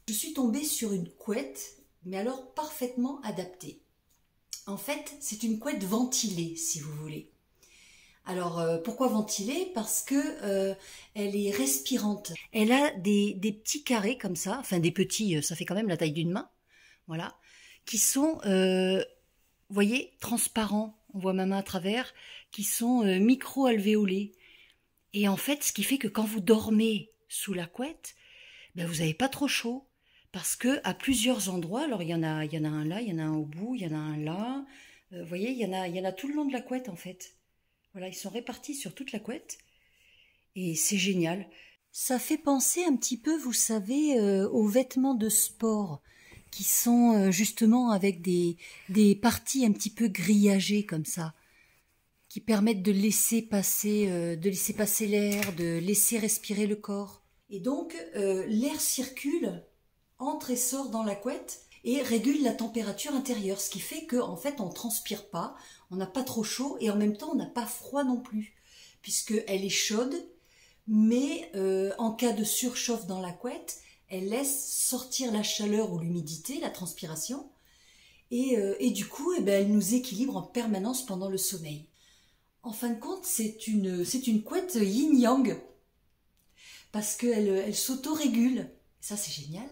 Je suis tombée sur une couette, mais alors parfaitement adaptée. En fait, c'est une couette ventilée, si vous voulez. Alors, pourquoi ventilée? Parce que elle est respirante. Elle a des petits carrés comme ça, enfin des petits, ça fait quand même la taille d'une main, voilà, qui sont, vous voyez, transparents, on voit ma main à travers, qui sont micro-alvéolés. Et en fait, ce qui fait que quand vous dormez sous la couette, ben vous n'avez pas trop chaud. Parce que à plusieurs endroits, alors il y en a un là, il y en a un au bout, il y en a un là. Vous voyez, il y en a tout le long de la couette en fait. Voilà, ils sont répartis sur toute la couette. Et c'est génial. Ça fait penser un petit peu, vous savez, aux vêtements de sport qui sont justement avec des parties un petit peu grillagées comme ça, qui permettent de laisser passer l'air, de laisser respirer le corps. Et donc, l'air circule, entre et sort dans la couette et régule la température intérieure, ce qui fait qu'en fait, on ne transpire pas, on n'a pas trop chaud et en même temps, on n'a pas froid non plus, puisqu'elle est chaude, mais en cas de surchauffe dans la couette, elle laisse sortir la chaleur ou l'humidité, la transpiration, et du coup, eh ben, elle nous équilibre en permanence pendant le sommeil. En fin de compte, c'est une couette yin-yang, parce qu'elle s'auto-régule. Ça, c'est génial.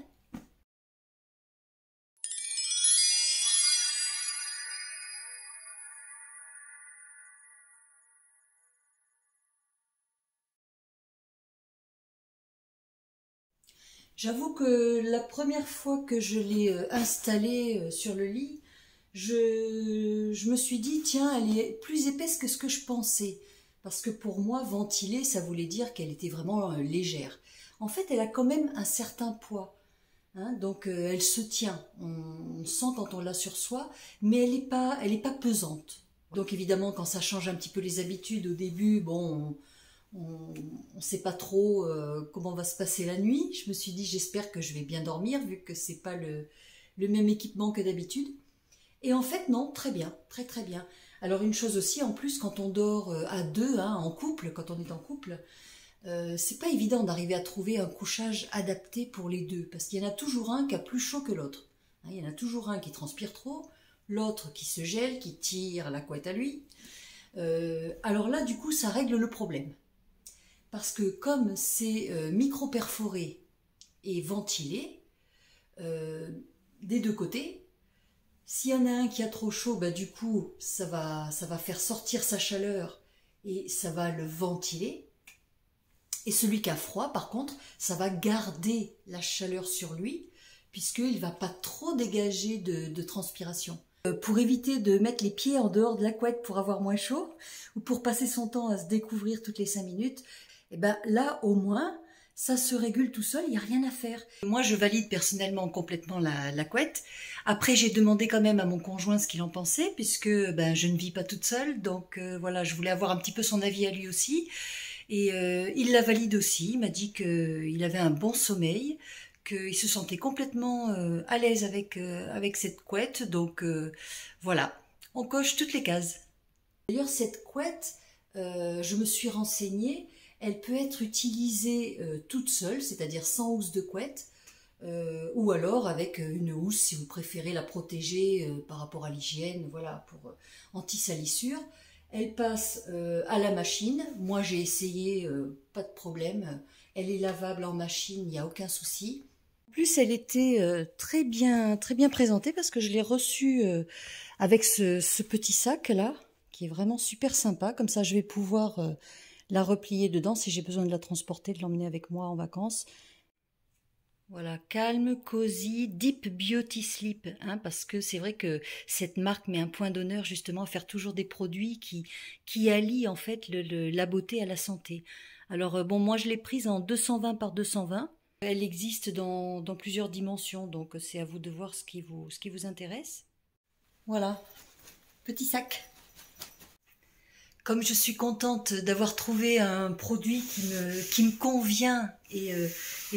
J'avoue que la première fois que je l'ai installée sur le lit, je me suis dit, tiens, elle est plus épaisse que ce que je pensais. Parce que pour moi, ventilée, ça voulait dire qu'elle était vraiment légère. En fait, elle a quand même un certain poids. Hein, donc elle se tient. On sent quand on l'a sur soi, mais elle est pas pesante. Donc évidemment, quand ça change un petit peu les habitudes au début, bon, on ne sait pas trop comment va se passer la nuit. Je me suis dit, j'espère que je vais bien dormir, vu que c'est pas le même équipement que d'habitude. Et en fait, non, très bien, très très bien. Alors une chose aussi, en plus, quand on dort à deux, hein, en couple, quand on est en couple, c'est pas évident d'arriver à trouver un couchage adapté pour les deux, parce qu'il y en a toujours un qui a plus chaud que l'autre. Hein, il y en a toujours un qui transpire trop, l'autre qui se gèle, qui tire la couette à lui. Alors là, du coup, ça règle le problème. Parce que comme c'est micro-perforé et ventilé, des deux côtés, s'il y en a un qui a trop chaud, bah, du coup, ça va faire sortir sa chaleur et ça va le ventiler. Et celui qui a froid, par contre, ça va garder la chaleur sur lui, puisqu'il ne va pas trop dégager de transpiration. Pour éviter de mettre les pieds en dehors de la couette pour avoir moins chaud, ou pour passer son temps à se découvrir toutes les 5 minutes, et ben là, au moins, ça se régule tout seul, il n'y a rien à faire. Moi, je valide personnellement complètement la couette. Après, j'ai demandé quand même à mon conjoint ce qu'il en pensait, puisque ben, je ne vis pas toute seule, donc voilà, je voulais avoir un petit peu son avis à lui aussi. Et il la valide aussi, il m'a dit qu'il avait un bon sommeil, qu'il se sentait complètement à l'aise avec cette couette, donc voilà, on coche toutes les cases. D'ailleurs, cette couette, je me suis renseignée, elle peut être utilisée toute seule, c'est-à-dire sans housse de couette, ou alors avec une housse si vous préférez la protéger par rapport à l'hygiène, voilà, pour anti-salissure. Elle passe à la machine. Moi, j'ai essayé, pas de problème. Elle est lavable en machine, il n'y a aucun souci. En plus, elle était très bien présentée parce que je l'ai reçue avec ce petit sac là, qui est vraiment super sympa. Comme ça, je vais pouvoir la replier dedans si j'ai besoin de la transporter, de l'emmener avec moi en vacances. Voilà, calme, cosy, deep beauty sleep, hein, parce que c'est vrai que cette marque met un point d'honneur justement à faire toujours des produits qui allient en fait la beauté à la santé. Alors bon, moi je l'ai prise en 220 par 220. Elle existe dans plusieurs dimensions, donc c'est à vous de voir ce qui vous intéresse. Voilà, petit sac. Comme je suis contente d'avoir trouvé un produit qui me convient et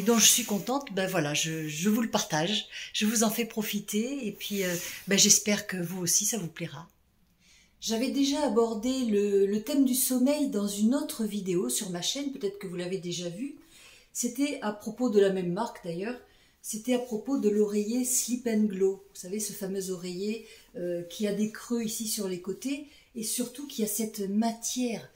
dont je suis contente, ben voilà, je vous le partage, je vous en fais profiter et puis ben j'espère que vous aussi ça vous plaira. J'avais déjà abordé le thème du sommeil dans une autre vidéo sur ma chaîne, peut-être que vous l'avez déjà vu. C'était à propos de la même marque d'ailleurs, C'était à propos de l'oreiller Sleep and Glow. Vous savez, ce fameux oreiller qui a des creux ici sur les côtés et surtout qui a cette matière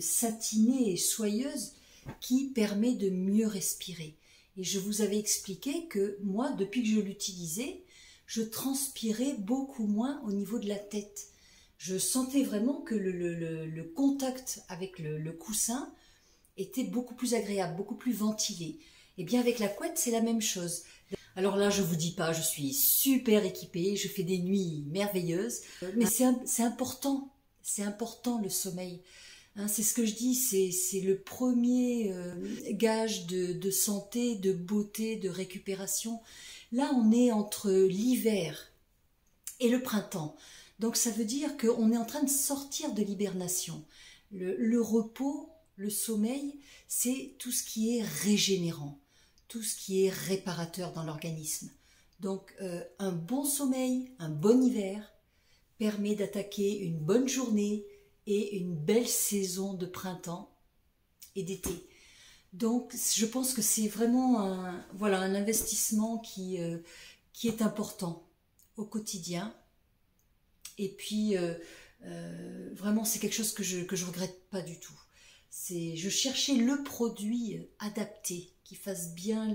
satinée et soyeuse qui permet de mieux respirer. Et je vous avais expliqué que moi, depuis que je l'utilisais, je transpirais beaucoup moins au niveau de la tête. Je sentais vraiment que le contact avec le coussin était beaucoup plus agréable, beaucoup plus ventilé. Et bien avec la couette, c'est la même chose. Alors là, je vous dis pas, je suis super équipée, je fais des nuits merveilleuses, mais c'est important le sommeil. Hein, c'est ce que je dis, c'est le premier gage de santé, de beauté, de récupération. Là, on est entre l'hiver et le printemps. Donc ça veut dire qu'on est en train de sortir de l'hibernation. Le repos, le sommeil, c'est tout ce qui est régénérant, tout ce qui est réparateur dans l'organisme. Donc un bon sommeil, un bon hiver permet d'attaquer une bonne journée et une belle saison de printemps et d'été. Donc je pense que c'est vraiment un investissement qui est important au quotidien. Et puis vraiment c'est quelque chose que je regrette pas du tout. Je cherchais le produit adapté qui fasse bien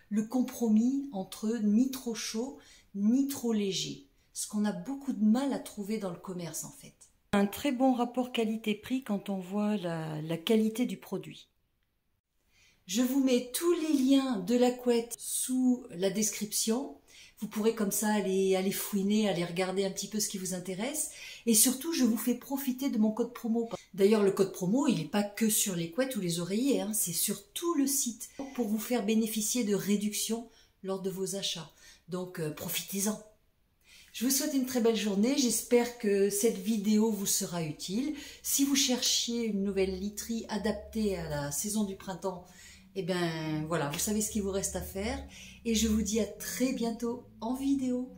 le compromis entre ni trop chaud ni trop léger. Ce qu'on a beaucoup de mal à trouver dans le commerce en fait. Un très bon rapport qualité-prix quand on voit la qualité du produit. Je vous mets tous les liens de la couette sous la description. Vous pourrez comme ça aller fouiner, aller regarder un petit peu ce qui vous intéresse. Et surtout, je vous fais profiter de mon code promo. D'ailleurs, le code promo, il n'est pas que sur les couettes ou les oreillers, hein, c'est sur tout le site pour vous faire bénéficier de réductions lors de vos achats. Donc, profitez-en. Je vous souhaite une très belle journée, j'espère que cette vidéo vous sera utile. Si vous cherchiez une nouvelle literie adaptée à la saison du printemps, eh bien voilà, vous savez ce qu'il vous reste à faire. Et je vous dis à très bientôt en vidéo.